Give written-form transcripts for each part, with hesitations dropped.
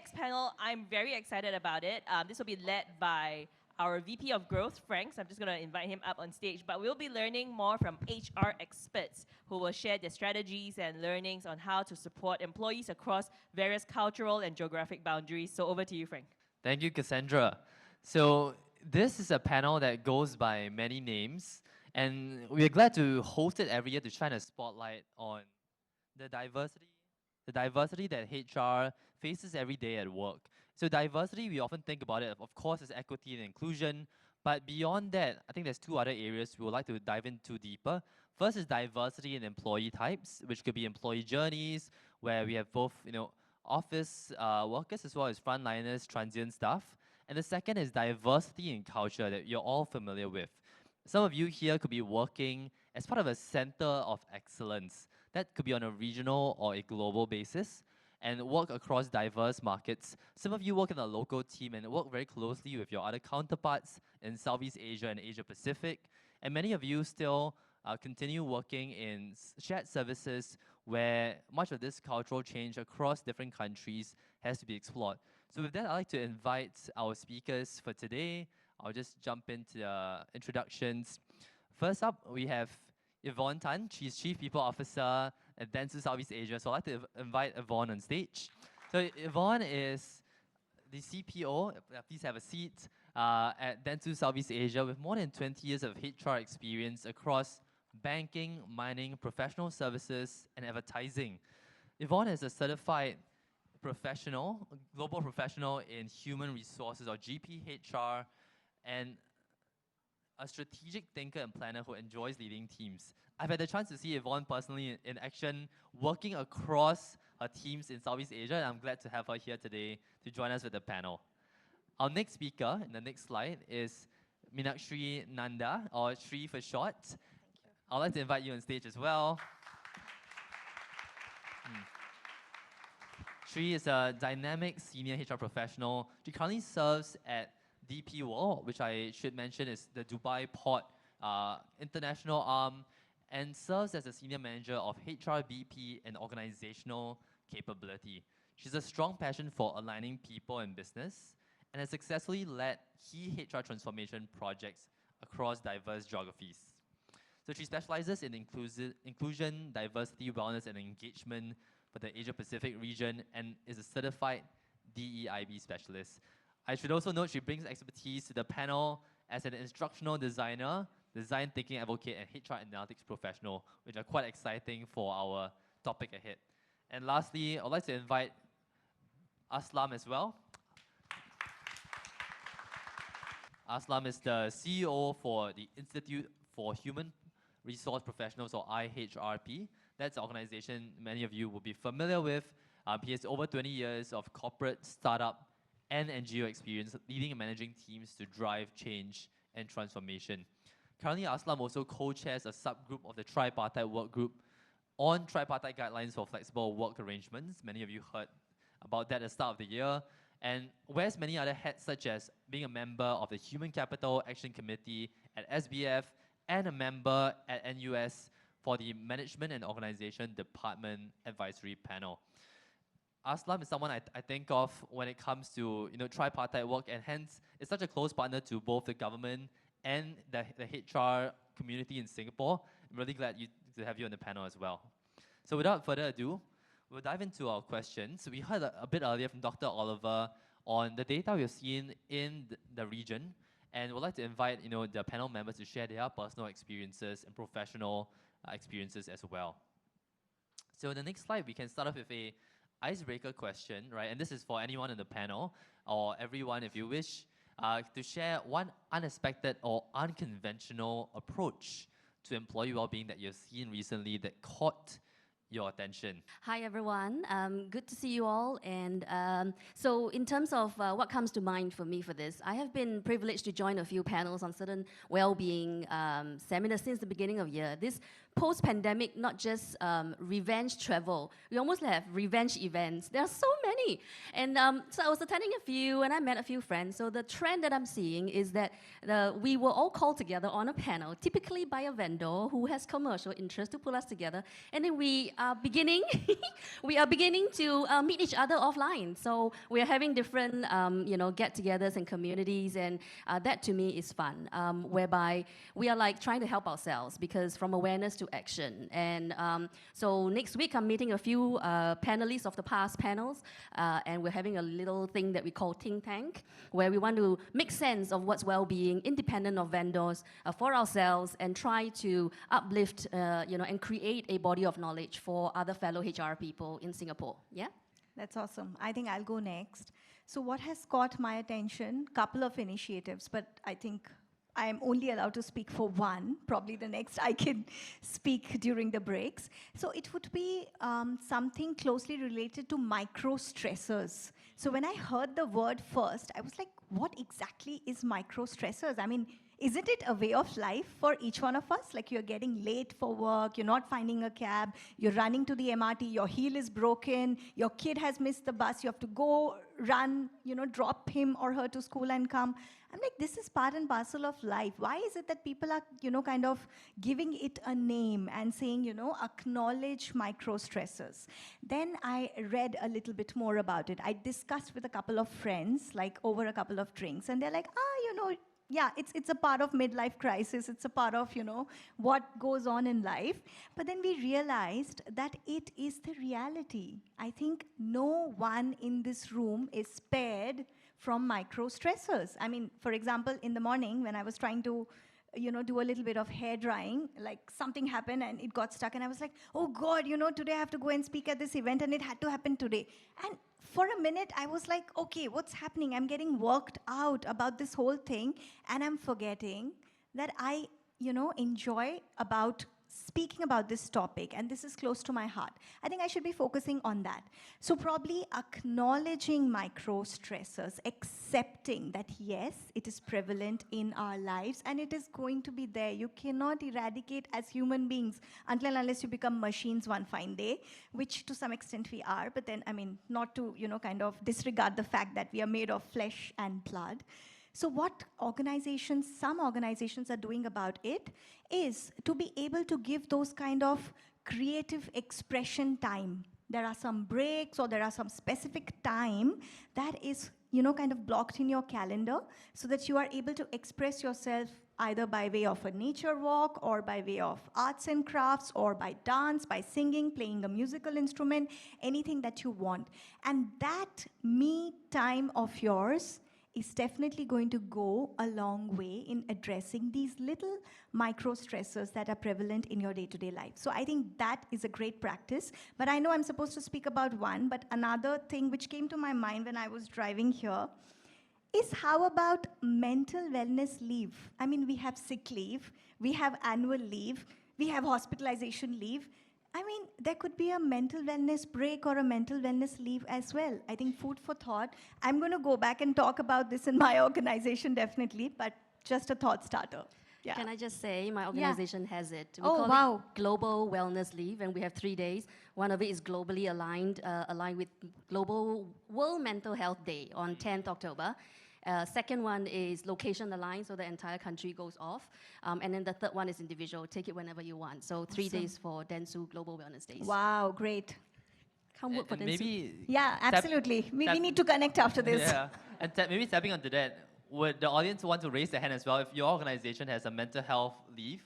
next panel, I'm very excited about it. This will be led by our VP of Growth, Frank. So I'm just going to invite him up on stage. But we'll be learning more from HR experts who will share their strategies and learnings on how to support employees across various cultural and geographic boundaries. So over to you, Frank. Thank you, Cassandra. So this is a panel that goes by many names, and we're glad to host it every year to shine a spotlight on the diversity that HR faces every day at work. So diversity, we often think about it, of course, as equity and inclusion, but beyond that, I think there's two other areas we would like to dive into deeper. First is diversity in employee types, which could be employee journeys, where we have both, office workers as well as frontliners, transient staff. And the second is diversity in culture that you're all familiar with. Some of you here could be working as part of a center of excellence. That could be on a regional or a global basis and work across diverse markets. Some of you work in a local team and work very closely with your other counterparts in Southeast Asia and Asia Pacific. And many of you still continue working in shared services where much of this cultural change across different countries has to be explored. So with that, I'd like to invite our speakers for today. I'll just jump into the introductions. First up, we have Yvonne Tan. She's Chief People Officer at dentsu Southeast Asia. So I'd like to invite Yvonne on stage. So Yvonne is the CPO, please have a seat, at dentsu Southeast Asia with more than 20 years of HR experience across banking, mining, professional services, and advertising. Yvonne is a certified professional, global professional in human resources or GPHR, and a strategic thinker and planner who enjoys leading teams. I've had the chance to see Yvonne personally in action, working across her teams in Southeast Asia, and I'm glad to have her here today to join us with the panel. Our next speaker, in the next slide, is Meenakshree Nanda, or Shree for short. I'd like to invite you on stage as well. Shree is a dynamic senior HR professional. She currently serves at DP World, which I should mention is the Dubai Port international arm, and serves as a senior manager of HRBP and organizational capability. She's a strong passion for aligning people and business, and has successfully led key HR transformation projects across diverse geographies. So she specializes in inclusion, diversity, wellness, and engagement for the Asia Pacific region, and is a certified DEIB specialist. I should also note she brings expertise to the panel as an instructional designer, design thinking advocate, and HR analytics professional, which are quite exciting for our topic ahead. And lastly, I'd like to invite Aslam as well. Aslam is the CEO for the Institute for Human Resource Professionals, or IHRP. That's an organization many of you will be familiar with. He has over 20 years of corporate, startup, and NGO experience leading and managing teams to drive change and transformation. Currently, Aslam also co-chairs a subgroup of the tripartite work group on tripartite guidelines for flexible work arrangements. Many of you heard about that at the start of the year, and wears many other hats, such as being a member of the Human Capital Action Committee at SBF and a member at NUS for the Management and Organization Department Advisory Panel. Aslam is someone I think of when it comes to tripartite work, and hence is such a close partner to both the government and the HR community in Singapore. I'm really glad to have you on the panel as well. So without further ado, we'll dive into our questions. We heard a bit earlier from Dr. Oliver on the data we've seen in the region, and we'd like to invite the panel members to share their personal experiences and professional experiences as well. So in the next slide, we can start off with a icebreaker question, right? And this is for anyone in the panel, or everyone if you wish, to share one unexpected or unconventional approach to employee well-being that you've seen recently that caught your attention. Hi everyone, good to see you all. And so in terms of what comes to mind for me for this, I have been privileged to join a few panels on certain well-being seminars since the beginning of the year. This post-pandemic, not just revenge travel, we almost have revenge events. There are so many me. And so I was attending a few, and I met a few friends. So the trend that I'm seeing is that we were all called together on a panel, typically by a vendor who has commercial interest to pull us together. And then we are beginning, we are beginning to meet each other offline. So we are having different, get-togethers and communities, and that to me is fun, whereby we are like trying to help ourselves, because from awareness to action. And so next week I'm meeting a few panelists of the past panels, and we're having a little thing that we call Think Tank, where we want to make sense of what's well-being, independent of vendors, for ourselves, and try to uplift, and create a body of knowledge for other fellow HR people in Singapore. Yeah? That's awesome. I think I'll go next. So what has caught my attention? Couple of initiatives, but I think I'm only allowed to speak for one. Probably the next I can speak during the breaks. So it would be something closely related to micro-stressors. So when I heard the word first, I was like, what exactly is micro-stressors? I mean, isn't it a way of life for each one of us? Like, you're getting late for work, you're not finding a cab, you're running to the MRT, your heel is broken, your kid has missed the bus, you have to go run, drop him or her to school and come. I'm like, this is part and parcel of life. Why is it that people are, kind of giving it a name and saying, acknowledge micro-stressors? Then I read a little bit more about it. I discussed with a couple of friends, like over a couple of drinks, and they're like, yeah, it's a part of midlife crisis. It's a part of, what goes on in life. But then we realized that it is the reality. I think no one in this room is spared from micro-stressors. I mean, for example, in the morning when I was trying to, do a little bit of hair drying, like something happened and it got stuck, and I was like, oh God, today I have to go and speak at this event, and it had to happen today. And for a minute, I was like, okay, what's happening? I'm getting worked out about this whole thing, and I'm forgetting that I, enjoy about speaking about this topic, and this is close to my heart. I think I should be focusing on that. So probably acknowledging micro-stressors, accepting that yes, it is prevalent in our lives, and it is going to be there. You cannot eradicate as human beings until and unless you become machines one fine day, which to some extent we are, but then, I mean, not to, kind of disregard the fact that we are made of flesh and blood. So what some organizations are doing about it is to be able to give those kind of creative expression time. There are some breaks or there are some specific time that is, kind of blocked in your calendar so that you are able to express yourself either by way of a nature walk or by way of arts and crafts or by dance, by singing, playing a musical instrument, anything that you want. And that me time of yours is definitely going to go a long way in addressing these little micro-stressors that are prevalent in your day-to-day life. So I think that is a great practice. But I know I'm supposed to speak about one, but another thing which came to my mind when I was driving here is how about mental wellness leave? I mean, we have sick leave, we have annual leave, we have hospitalization leave. I mean, there could be a mental wellness break or a mental wellness leave as well. I think food for thought. I'm going to go back and talk about this in my organization, definitely, but just a thought starter. Yeah. Can I just say, my organization has it. We Oh, call wow. it Global Wellness Leave, and we have 3 days. One of it is globally aligned with Global World Mental Health Day on 10th October. Second one is location aligned, so the entire country goes off. And then the third one is individual. Take it whenever you want. So 3 days for dentsu Global Wellness Days. Wow, great. Can't work for And dentsu. maybe Yeah, absolutely. We need to connect after this. Yeah, and maybe tapping onto that, would the audience want to raise their hand as well? If your organization has a mental health leave,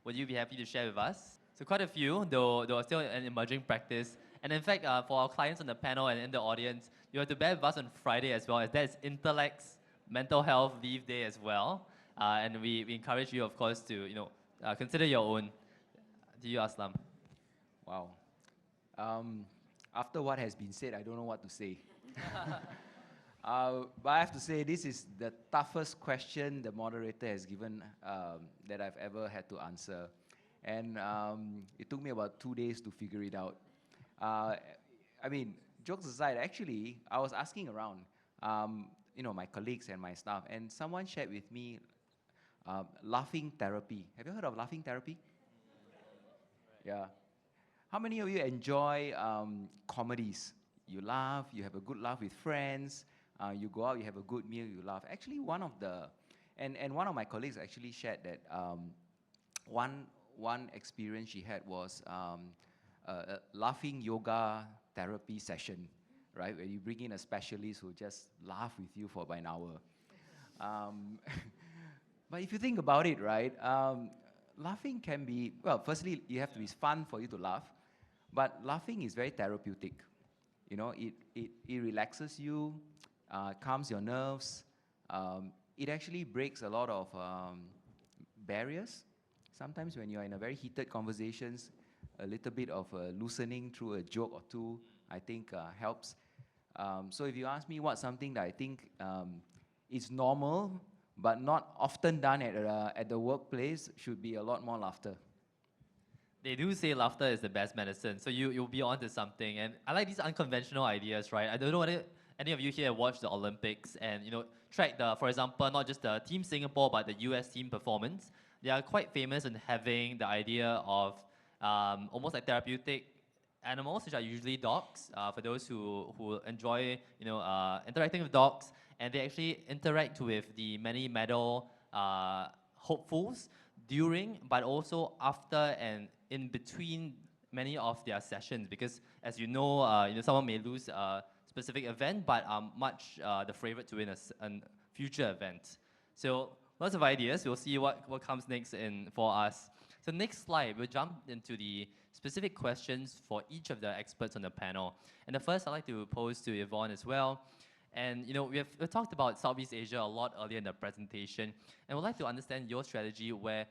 would you be happy to share with us? So quite a few, though still an emerging practice. And in fact, for our clients on the panel and in the audience, you have to bear with us on Friday as well, as that is Intellect's Mental Health Leave Day as well. And we encourage you, of course, to consider your own. To you, Aslam. Wow. After what has been said, I don't know what to say. But I have to say, this is the toughest question the moderator has given that I've ever had to answer. And it took me about 2 days to figure it out. I mean, jokes aside, actually, I was asking around, my colleagues and my staff, and someone shared with me laughing therapy. Have you heard of laughing therapy? Yeah. How many of you enjoy comedies? you laugh, you have a good laugh with friends, you go out, you have a good meal, you laugh. Actually, one of my colleagues actually shared that one experience she had was a laughing yoga therapy session, right? Where you bring in a specialist who just laugh with you for about an hour. But if you think about it, right, laughing can be, well, firstly, you have to be fun for you to laugh, but laughing is very therapeutic. You know, it relaxes you, calms your nerves. It actually breaks a lot of barriers. Sometimes when you're in a very heated conversations, a little bit of loosening through a joke or two, I think helps. So if you ask me what's something that I think is normal, but not often done at the workplace, should be a lot more laughter. They do say laughter is the best medicine, so you'll be onto something. And I like these unconventional ideas, right? I don't know whether any of you here watch the Olympics and track for example, not just the Team Singapore, but the US team performance. They are quite famous in having the idea of almost like therapeutic animals, which are usually dogs, for those who enjoy interacting with dogs, and they actually interact with the many medal hopefuls during, but also after and in between many of their sessions, because as you know, someone may lose a specific event, but are much the favorite to win a future event. So lots of ideas. We'll see what comes next for us. So next slide, we'll jump into the specific questions for each of the experts on the panel. And the first I'd like to pose to Yvonne as well. And we've talked about Southeast Asia a lot earlier in the presentation, and we'd like to understand your strategy where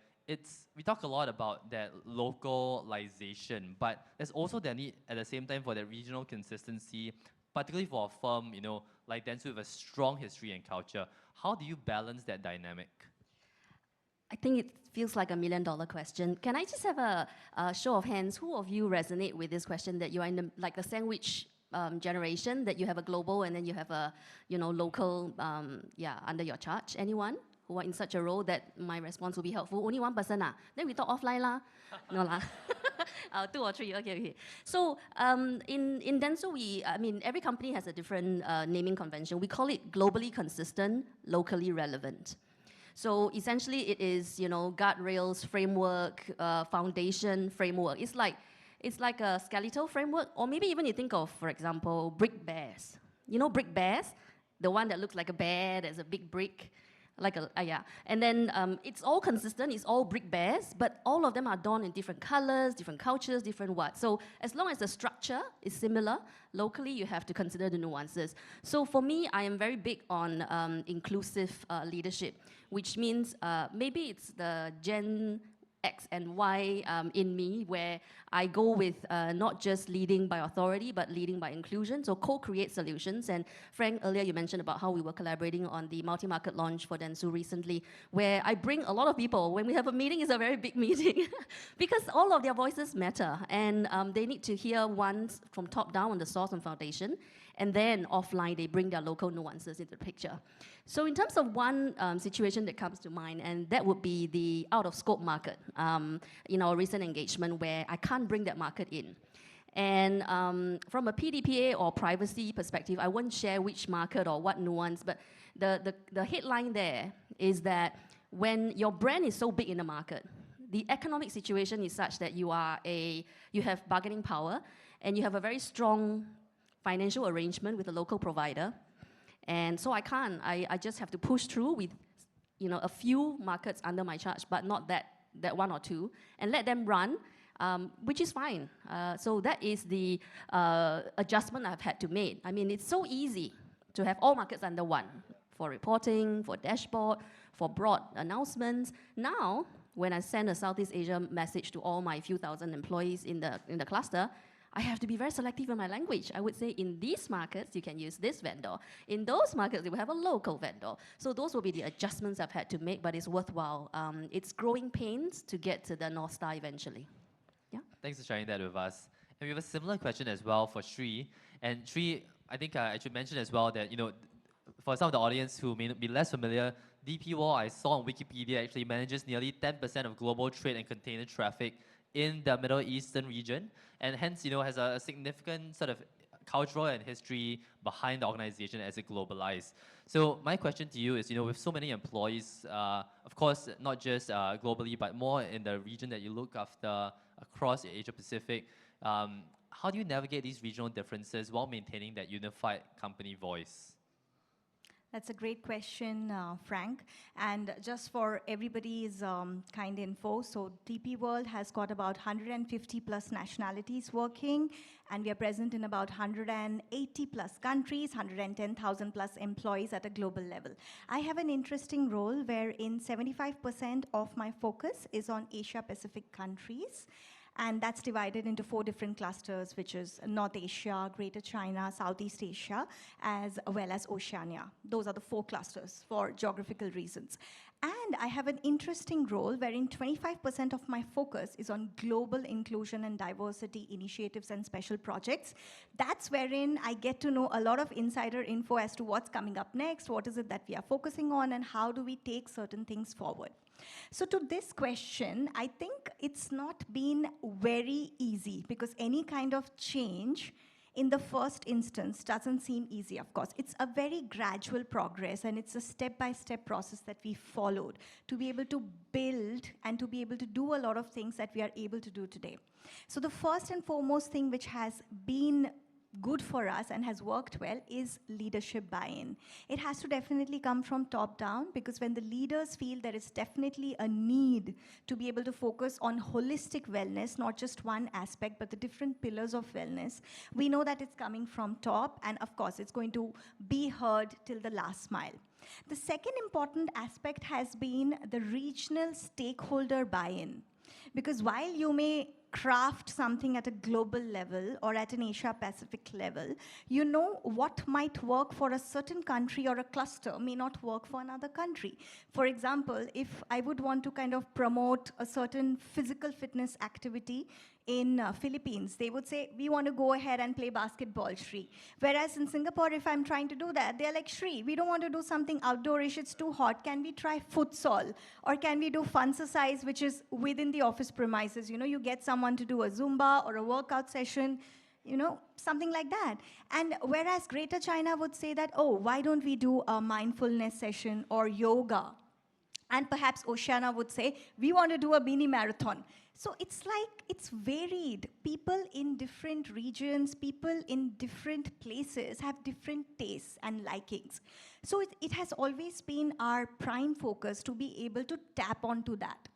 we talk a lot about that localization, but there's also the need at the same time for that regional consistency, particularly for a firm like dentsu with a strong history and culture. How do you balance that dynamic? I think it feels like $1 million question. Can I just have a show of hands? Who of you resonate with this question, that you are in the sandwich generation, that you have a global and then you have a local under your charge? Anyone who are in such a role that my response will be helpful? Only one person ah? Then we talk offline lah. No lah. 2 or 3. Okay. So in dentsu, every company has a different naming convention. We call it globally consistent, locally relevant. So essentially, it is guardrails, framework, foundation, framework. It's like a skeletal framework, or maybe even you think of, for example, brick bears. You know brick bears, the one that looks like a bear. There's a big brick, and then it's all consistent. It's all brick bears, but all of them are done in different colors, different cultures, different what. So as long as the structure is similar, locally you have to consider the nuances. So for me, I am very big on inclusive leadership, which means maybe it's the Gen X and Y in me, where I go with not just leading by authority, but leading by inclusion, so co-create solutions. And Frank, earlier you mentioned about how we were collaborating on the multi-market launch for dentsu recently, where I bring a lot of people. When we have a meeting, it's a very big meeting, because all of their voices matter, and they need to hear once from top down on the source and foundation, and then offline they bring their local nuances into the picture. So in terms of one situation that comes to mind, and that would be the out-of-scope market, in our recent engagement, where I can't bring that market in. And from a PDPA or privacy perspective, I won't share which market or what nuance, but the headline there is that when your brand is so big in the market, the economic situation is such that you have bargaining power, and you have a very strong financial arrangement with a local provider. And so I just have to push through with a few markets under my charge, but not that 1 or 2, and let them run, which is fine. So that is the adjustment I've had to make. It's so easy to have all markets under one, for reporting, for dashboard, for broad announcements. Now, when I send a Southeast Asia message to all my few thousand employees in the cluster, I have to be very selective in my language. I would say in these markets, you can use this vendor. In those markets, you will have a local vendor. So those will be the adjustments I've had to make, but it's worthwhile. It's growing pains to get to the North Star eventually. Yeah. Thanks for sharing that with us. And we have a similar question as well for Sri. And Sri, I think I should mention as well that, for some of the audience who may be less familiar, DP World, I saw on Wikipedia, actually manages nearly 10% of global trade and container traffic in the Middle Eastern region, and hence, has a significant sort of cultural and history behind the organization as it globalized. So my question to you is, with so many employees, of course, not just globally, but more in the region that you look after across Asia Pacific, how do you navigate these regional differences while maintaining that unified company voice? That's a great question, Frank. And just for everybody's kind info, so TP World has got about 150 plus nationalities working, and we are present in about 180 plus countries, 110,000 plus employees at a global level. I have an interesting role wherein 75% of my focus is on Asia Pacific countries. And that's divided into 4 different clusters, which is North Asia, Greater China, Southeast Asia, as well as Oceania. Those are the 4 clusters for geographical reasons. And I have an interesting role wherein 25% of my focus is on global inclusion and diversity initiatives and special projects. That's wherein I get to know a lot of insider info as to what's coming up next, what is it that we are focusing on, and how do we take certain things forward. So to this question, I think it's not been very easy, because any kind of change in the first instance doesn't seem easy, of course. It's a very gradual progress, and it's a step-by-step process that we followed to be able to build and to be able to do a lot of things that we are able to do today. So the first and foremost thing which has been good for us and has worked well is leadership buy-in. It has to definitely come from top down, because when the leaders feel there is definitely a need to be able to focus on holistic wellness, not just one aspect, but the different pillars of wellness, we know that it's coming from top, and of course it's going to be heard till the last mile. The second important aspect has been the regional stakeholder buy-in. Because while you may craft something at a global level or at an Asia Pacific level, you know what might work for a certain country or a cluster may not work for another country. For example, if I would want to kind of promote a certain physical fitness activity in Philippines, they would say, we want to go ahead and play basketball, Shri. Whereas in Singapore, if I'm trying to do that, they're like, Shri, we don't want to do something outdoorish, it's too hot. Can we try futsal? Or can we do funcercise, which is within the office premises? You get someone to do a Zumba or a workout session, something like that. And whereas Greater China would say that, oh, why don't we do a mindfulness session or yoga? And perhaps Oceania would say, we want to do a mini marathon. So it's like, it's varied. People in different regions, people in different places have different tastes and likings. So it has always been our prime focus to be able to tap onto that.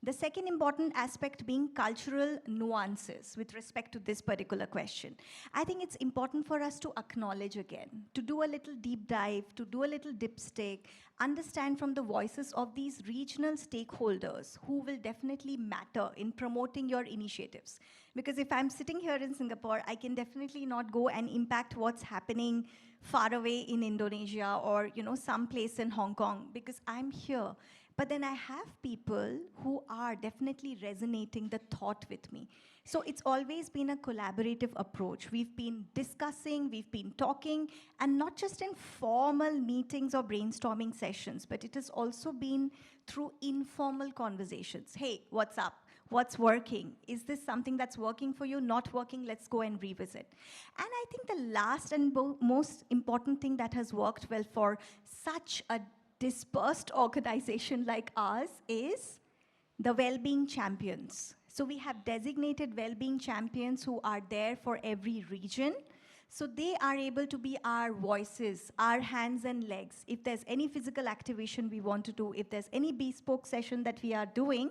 The second important aspect being cultural nuances with respect to this particular question. I think it's important for us to acknowledge again, to do a little deep dive, to do a little dipstick, understand from the voices of these regional stakeholders who will definitely matter in promoting your initiatives. Because if I'm sitting here in Singapore, I can definitely not go and impact what's happening far away in Indonesia or someplace in Hong Kong, because I'm here. But then I have people who are definitely resonating the thought with me. So it's always been a collaborative approach. We've been discussing, we've been talking, and not just in formal meetings or brainstorming sessions, but it has also been through informal conversations. Hey, what's up? What's working? Is this something that's working for you? Not working? Let's go and revisit. And I think the last and most important thing that has worked well for such a dispersed organization like ours is the well-being champions. So we have designated well-being champions who are there for every region. So they are able to be our voices, our hands and legs. If there's any physical activation we want to do, if there's any bespoke session that we are doing,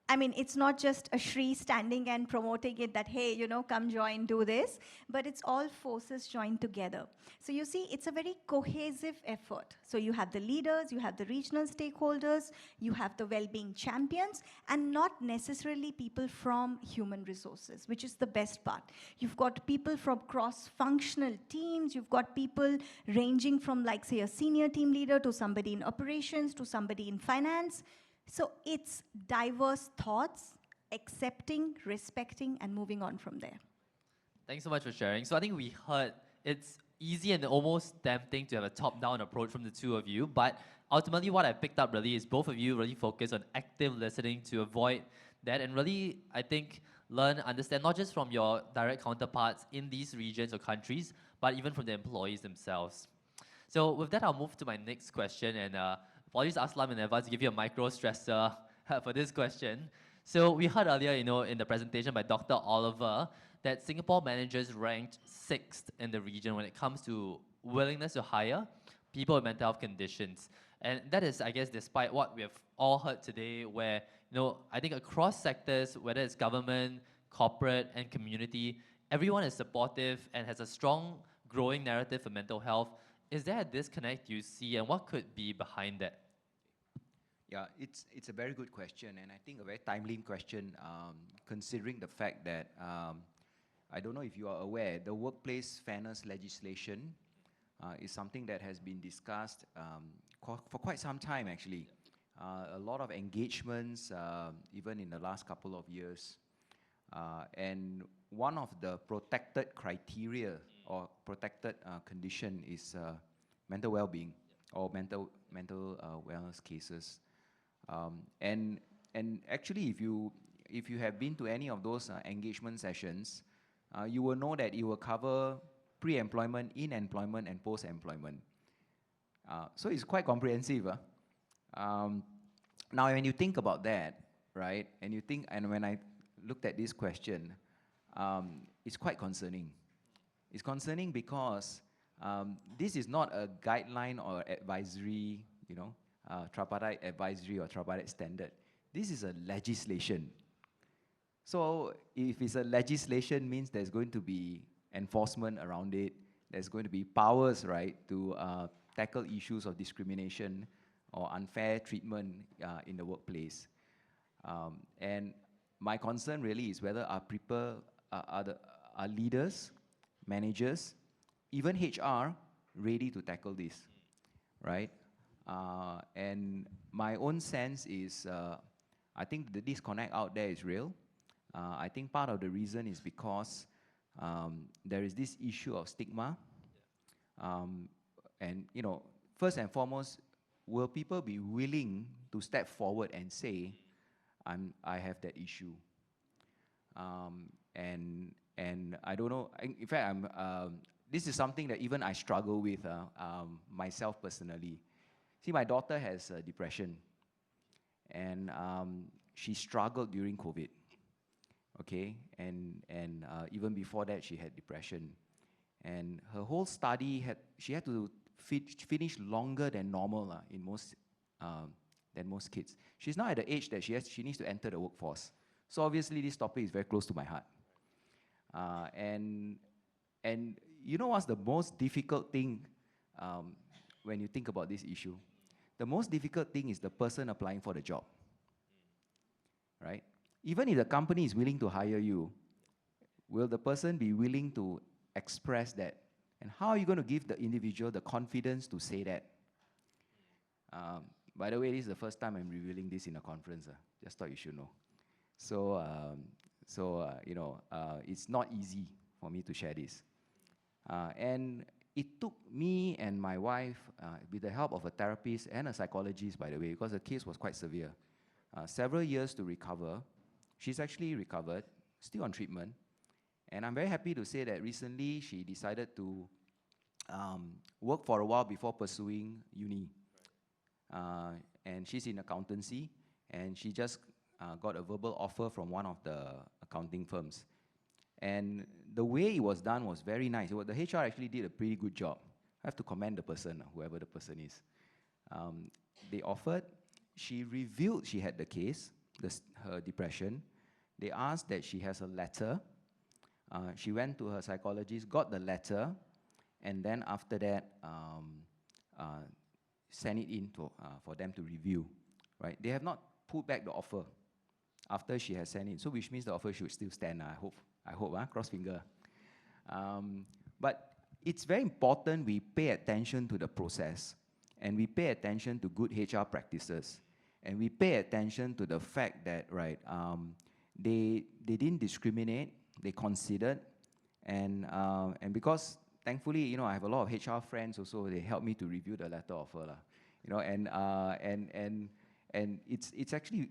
I mean, it's not just a Shri standing and promoting it that, hey, come join, do this, but it's all forces joined together. So you see, it's a very cohesive effort. So you have the leaders, you have the regional stakeholders, you have the well-being champions, and not necessarily people from human resources, which is the best part. You've got people from cross-functional teams, you've got people ranging from, like, say, a senior team leader to somebody in operations to somebody in finance. So it's diverse thoughts, accepting, respecting, and moving on from there. Thanks so much for sharing. So I think we heard it's easy and almost tempting to have a top-down approach from the two of you, but ultimately what I picked up really is both of you really focus on active listening to avoid that and really, I think, learn, understand, not just from your direct counterparts in these regions or countries, but even from the employees themselves. So with that, I'll move to my next question, and apologies Aslam in advance to give you a micro stressor for this question. So we heard earlier, in the presentation by Dr. Oliver, that Singapore managers ranked 6th in the region when it comes to willingness to hire people with mental health conditions. And that is, I guess, despite what we have all heard today, where, I think across sectors, whether it's government, corporate, and community, everyone is supportive and has a strong, growing narrative for mental health. Is there a disconnect you see, and what could be behind that? Yeah, it's a very good question, and I think a very timely question, considering the fact that, I don't know if you are aware, the workplace fairness legislation is something that has been discussed for quite some time, actually. A lot of engagements, even in the last couple of years. And one of the protected criteria or protected condition is mental well-being or mental wellness cases. And actually, if you have been to any of those engagement sessions, you will know that it will cover pre-employment, in-employment, and post-employment. So it's quite comprehensive. Now, when you think about that, right, and when I looked at this question, it's quite concerning. It's concerning because this is not a guideline or advisory, tripartite advisory or tripartite standard. This is a legislation. So if it's a legislation, means there's going to be enforcement around it. There's going to be powers, right, to tackle issues of discrimination or unfair treatment in the workplace. And my concern really is whether our leaders, managers, even HR ready to tackle this, right? And my own sense is, I think the disconnect out there is real. I think part of the reason is because there is this issue of stigma. And, first and foremost, will people be willing to step forward and say, I have that issue? And I don't know. In fact, this is something that even I struggle with myself personally. See, my daughter has depression, and she struggled during COVID. Okay, and even before that, she had depression, and her whole study she had to finish longer than normal than most kids. She's now at the age that she needs to enter the workforce. So obviously, this topic is very close to my heart. And you know what's the most difficult thing when you think about this issue? The most difficult thing is the person applying for the job, right? Even if the company is willing to hire you, will the person be willing to express that? And how are you going to give the individual the confidence to say that? By the way, this is the first time I'm revealing this in a conference. Just thought you should know. So, it's not easy for me to share this. And it took me and my wife, with the help of a therapist and a psychologist, by the way, because the case was quite severe, several years to recover. She's actually recovered, still on treatment. And I'm very happy to say that recently she decided to work for a while before pursuing uni. And she's in accountancy, and she just got a verbal offer from one of the accounting firms. And the way it was done was very nice. The HR actually did a pretty good job. I have to commend the person, whoever the person is. They offered, she revealed she had the case, her depression. They asked that she has a letter. She went to her psychologist, got the letter, and then after that, sent it in for them to review. Right? They have not put back the offer after she has sent it, so which means the offer should still stand. I hope, cross finger. But it's very important we pay attention to the process, and we pay attention to good HR practices, and we pay attention to the fact that, right, they didn't discriminate, they considered, and because thankfully, I have a lot of HR friends also. They helped me to review the letter offer, and it's actually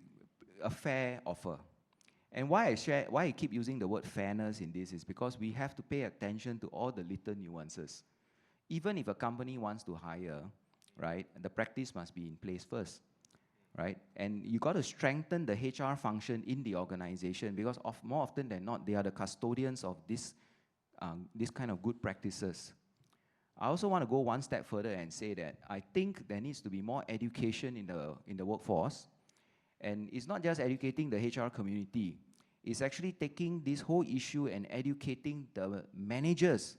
a fair offer. And why I keep using the word fairness in this is because we have to pay attention to all the little nuances. Even if a company wants to hire, right, the practice must be in place first, right? And you got to strengthen the HR function in the organization because more often than not, they are the custodians of this kind of good practices. I also want to go one step further and say that I think there needs to be more education in the workforce. And it's not just educating the HR community. It's actually taking this whole issue and educating the managers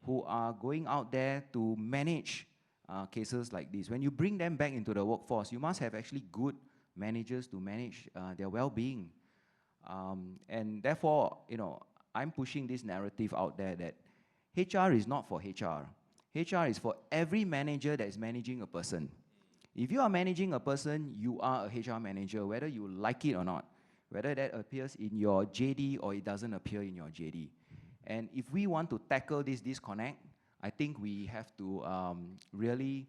who are going out there to manage cases like this. When you bring them back into the workforce, you must have actually good managers to manage their well-being. And therefore, I'm pushing this narrative out there that HR is not for HR. HR is for every manager that is managing a person. If you are managing a person, you are a HR manager, whether you like it or not, whether that appears in your JD or it doesn't appear in your JD. And if we want to tackle this disconnect, I think we have to really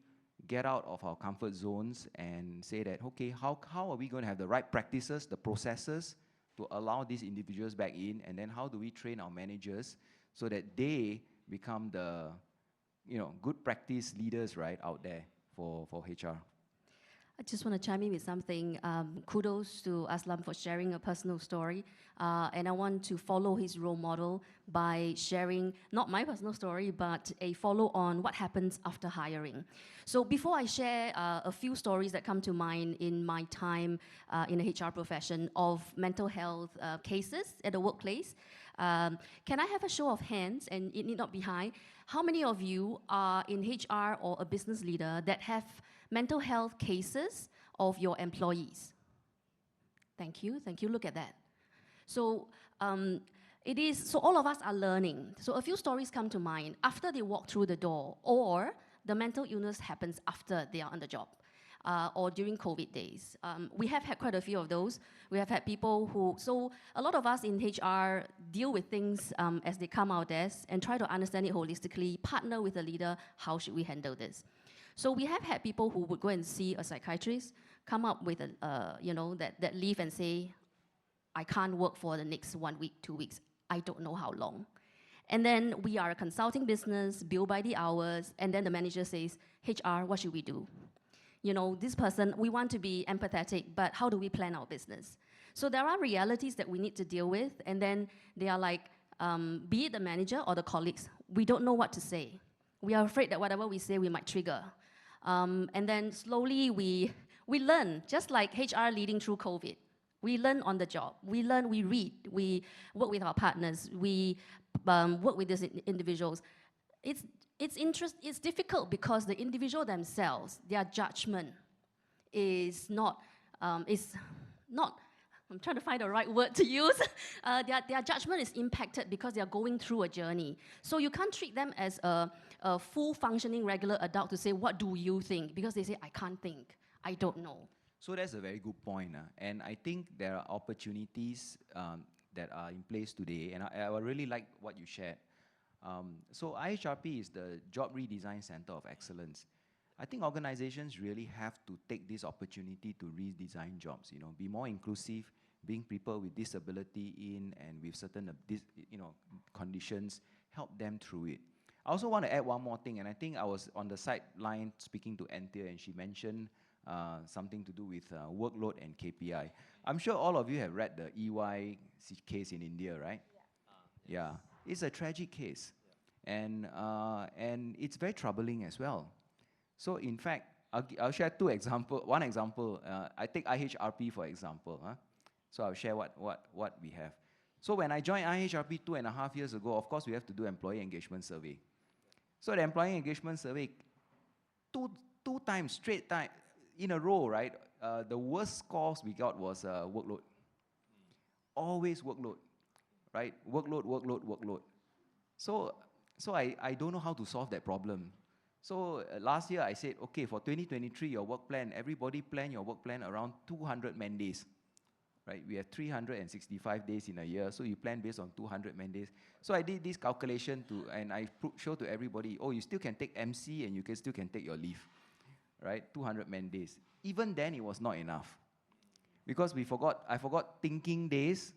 get out of our comfort zones and say that, okay, how are we going to have the right practices, the processes to allow these individuals back in, and then how do we train our managers so that they become the good practice leaders right out there for HR. I just want to chime in with something. Kudos to Aslam for sharing a personal story. And I want to follow his role model by sharing, not my personal story, but a follow on what happens after hiring. So before I share a few stories that come to mind in my time in the HR profession of mental health cases at the workplace, can I have a show of hands, and it need not be high, how many of you are in HR or a business leader that have mental health cases of your employees? Thank you, look at that. So so all of us are learning. So a few stories come to mind after they walk through the door, or the mental illness happens after they are on the job, or during COVID days. We have had quite a few of those. We have had people so a lot of us in HR deal with things as they come our desk and try to understand it holistically, partner with the leader, how should we handle this? So we have had people who would go and see a psychiatrist, come up with that leave and say, I can't work for the next 1 week, 2 weeks. I don't know how long. And then we are a consulting business, bill by the hours, and then the manager says, HR, what should we do? This person, we want to be empathetic, but how do we plan our business? So there are realities that we need to deal with, and then they are like, be it the manager or the colleagues, we don't know what to say. We are afraid that whatever we say, we might trigger. And then slowly we learn, just like HR leading through COVID. We learn on the job. We learn, we read, we work with our partners, we work with these individuals. It's difficult because the individual themselves, their judgment is not, I'm trying to find the right word to use. Their judgment is impacted because they are going through a journey. So you can't treat them as a full functioning regular adult to say, what do you think? Because they say, I can't think, I don't know. So that's a very good point. And I think there are opportunities that are in place today, and I really like what you shared. So IHRP is the Job Redesign Center of Excellence. I think organizations really have to take this opportunity to redesign jobs, be more inclusive, bring people with disability in and with certain conditions, help them through it. I also want to add one more thing, and I think I was on the sideline speaking to Anthea, and she mentioned something to do with workload and KPI. I'm sure all of you have read the EY case in India, right? Yeah. It's a tragic case, and it's very troubling as well. So in fact, I'll share two examples. One example, I take IHRP for example. So I'll share what we have. So when I joined IHRP 2.5 years ago, of course we have to do employee engagement survey. So the employee engagement survey, two times straight time in a row, right? The worst scores we got was workload. Always workload. Right? Workload. So I don't know how to solve that problem. So last year I said, okay, for 2023, your work plan, everybody plan your work plan around 200 man days. Right? We have 365 days in a year, so you plan based on 200 man days. So I did this calculation and I showed to everybody, oh, you still can take MC and you still can take your leave. Right? 200 man days. Even then, it was not enough. Because I forgot thinking days,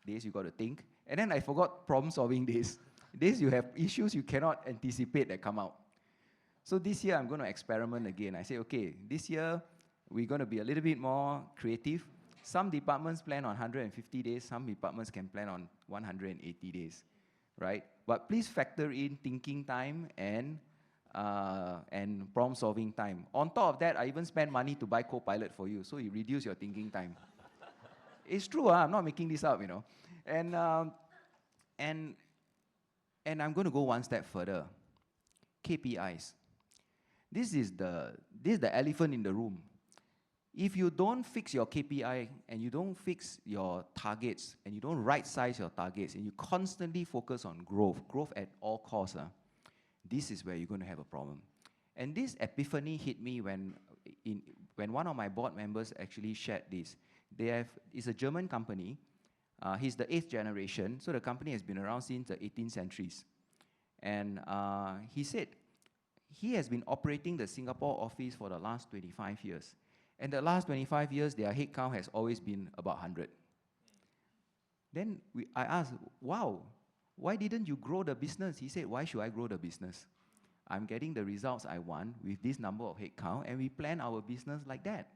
Days you got to think. And then I forgot problem-solving days. Days you have issues you cannot anticipate that come out. So this year I'm going to experiment again. I say, okay, this year we're going to be a little bit more creative. Some departments plan on 150 days. Some departments can plan on 180 days, right? But please factor in thinking time and problem-solving time. On top of that, I even spend money to buy Copilot for you, so you reduce your thinking time. It's true, I'm not making this up, you know. And I'm going to go one step further. KPIs. This is the elephant in the room. If you don't fix your KPI and you don't fix your targets and you don't right-size your targets and you constantly focus on growth at all costs, this is where you're going to have a problem. And this epiphany hit me when one of my board members actually shared this. It's a German company. He's the 8th generation, so the company has been around since the 18th centuries. And he said he has been operating the Singapore office for the last 25 years. And the last 25 years, their headcount has always been about 100. Then I asked, wow, why didn't you grow the business? He said, why should I grow the business? I'm getting the results I want with this number of headcount, and we plan our business like that.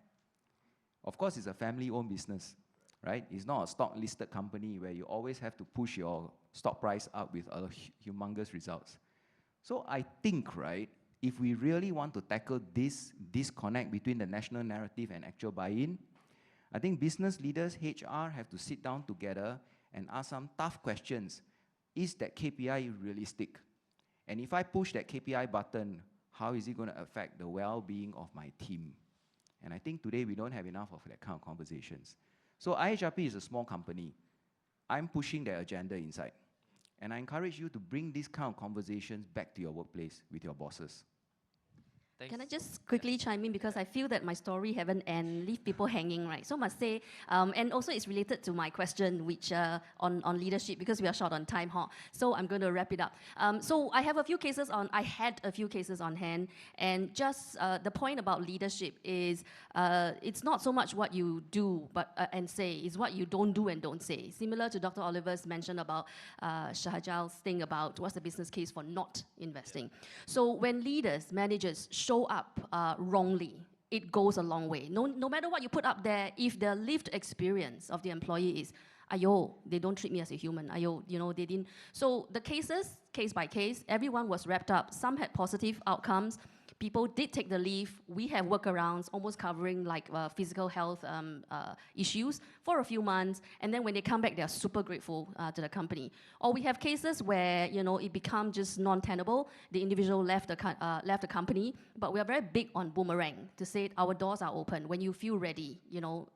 Of course, it's a family-owned business, right? It's not a stock-listed company where you always have to push your stock price up with humongous results. So I think, right, if we really want to tackle this disconnect between the national narrative and actual buy-in, I think business leaders, HR, have to sit down together and ask some tough questions. Is that KPI realistic? And if I push that KPI button, how is it going to affect the well-being of my team? And I think today we don't have enough of that kind of conversations. So IHRP is a small company. I'm pushing their agenda inside. And I encourage you to bring these kind of conversations back to your workplace with your bosses. Thanks. Can I just quickly chime in, because I feel that my story haven't end, leave people hanging, right? So must say, and also it's related to my question, which on leadership, because we are short on time, huh? So I'm going to wrap it up. So I had a few cases on hand, and just the point about leadership is it's not so much what you do and say, it's what you don't do and don't say. Similar to Dr. Oliver's mention about Shahjal's thing about what's the business case for not investing. So when leaders, managers show up wrongly, it goes a long way. No matter what you put up there, if the lived experience of the employee is, ayo, they don't treat me as a human, ayo, you know, they didn't. So the cases, case by case, everyone was wrapped up. Some had positive outcomes. People did take the leave. We have workarounds almost covering like physical health issues for a few months. And then when they come back, they're super grateful to the company. Or we have cases where, you know, it becomes just non-tenable. The individual left the company, but we are very big on boomerang to say our doors are open. When you feel ready, you know,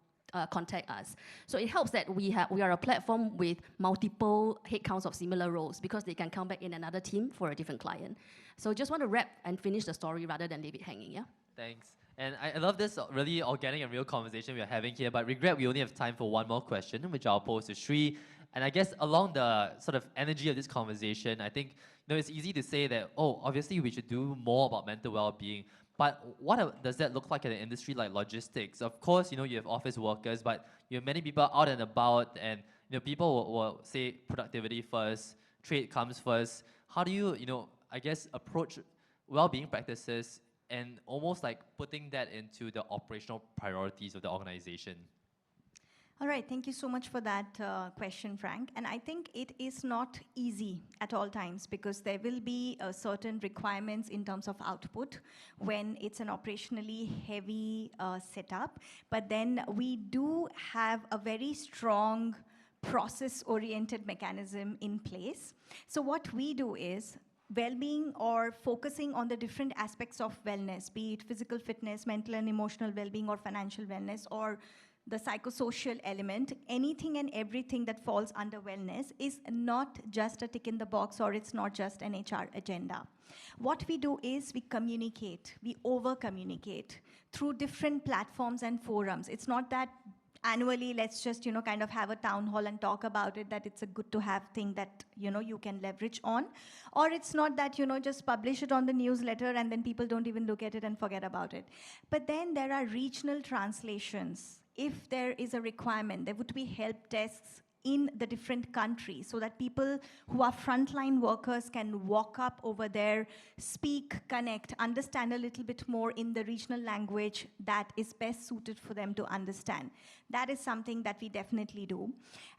contact us. So it helps that we are a platform with multiple headcounts of similar roles, because they can come back in another team for a different client. So just want to wrap and finish the story rather than leave it hanging, yeah? Thanks. And I love this really organic and real conversation we are having here, but regret we only have time for one more question, which I'll pose to Sri. And I guess along the sort of energy of this conversation, I think, you know, it's easy to say that, oh, obviously we should do more about mental well-being. But what does that look like in an industry like logistics? Of course, you know, you have office workers, but you have many people out and about, and you know, people will say productivity first, trade comes first. How do you, you know, I guess approach well-being practices and almost like putting that into the operational priorities of the organization? All right, thank you so much for that question, Frank. And I think it is not easy at all times, because there will be certain requirements in terms of output when it's an operationally heavy setup. But then we do have a very strong process-oriented mechanism in place. So what we do is, well-being or focusing on the different aspects of wellness, be it physical fitness, mental and emotional well-being, or financial wellness, or the psychosocial element, anything and everything that falls under wellness is not just a tick in the box, or it's not just an HR agenda. What we do is we communicate, we over-communicate through different platforms and forums. It's not that annually, let's just, you know, kind of have a town hall and talk about it, that it's a good to have thing that, you know, you can leverage on. Or it's not that, you know, just publish it on the newsletter and then people don't even look at it and forget about it. But then there are regional translations. If there is a requirement, there would be help desks in the different countries so that people who are frontline workers can walk up over there, speak, connect, understand a little bit more in the regional language that is best suited for them to understand. That is something that we definitely do.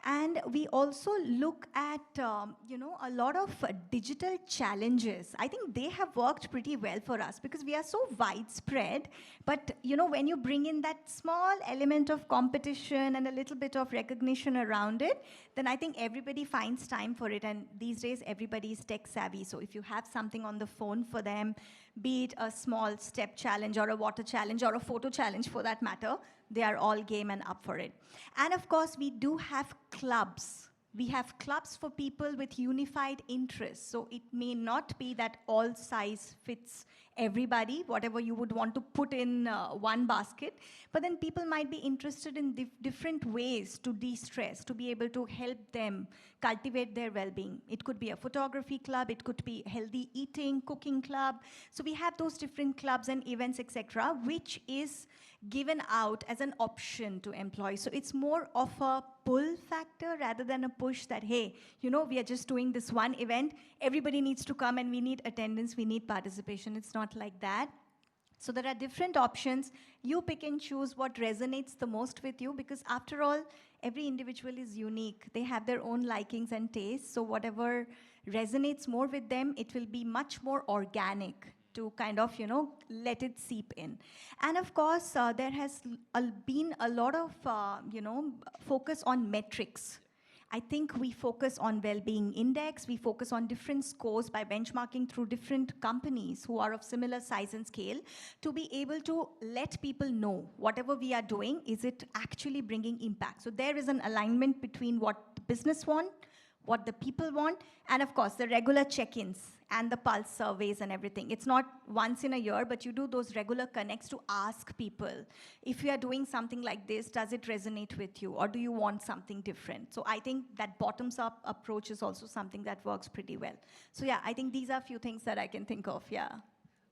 And we also look at, a lot of digital challenges. I think they have worked pretty well for us because we are so widespread. But, when you bring in that small element of competition and a little bit of recognition around it, then I think everybody finds time for it. And these days, everybody is tech savvy. So if you have something on the phone for them, be it a small step challenge or a water challenge or a photo challenge for that matter, they are all game and up for it. And of course, we do have clubs. We have clubs for people with unified interests. So it may not be that all size fits everybody, whatever you would want to put in one basket. But then people might be interested in different ways to de-stress, to be able to help them cultivate their well-being. It could be a photography club, it could be healthy eating, cooking club. So we have those different clubs and events, etc., which is given out as an option to employees. So it's more of a pull factor rather than a push that, hey, we are just doing this one event, everybody needs to come and we need attendance, we need participation. It's not like that. So there are different options. You pick and choose what resonates the most with you, because after all, every individual is unique. They have their own likings and tastes. So whatever resonates more with them, it will be much more organic to kind of, let it seep in. And of course, there has been a lot of, focus on metrics. I think we focus on well-being index, we focus on different scores by benchmarking through different companies who are of similar size and scale to be able to let people know whatever we are doing, is it actually bringing impact? So there is an alignment between what the business want, what the people want, and of course the regular check-ins and the pulse surveys and everything. It's not once in a year, but you do those regular connects to ask people, if you are doing something like this, does it resonate with you, or do you want something different? So I think that bottoms-up approach is also something that works pretty well. So yeah, I think these are a few things that I can think of, yeah.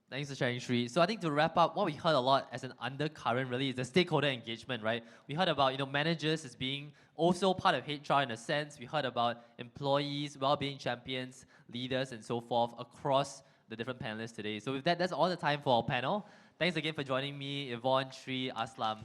Thanks for sharing, Sri. So I think to wrap up, what we heard a lot as an undercurrent really is the stakeholder engagement, right? We heard about managers as being also part of HR in a sense. We heard about employees, well-being champions, leaders, and so forth across the different panelists today. So with that, that's all the time for our panel. Thanks again for joining me, Yvonne, Sri, Aslam.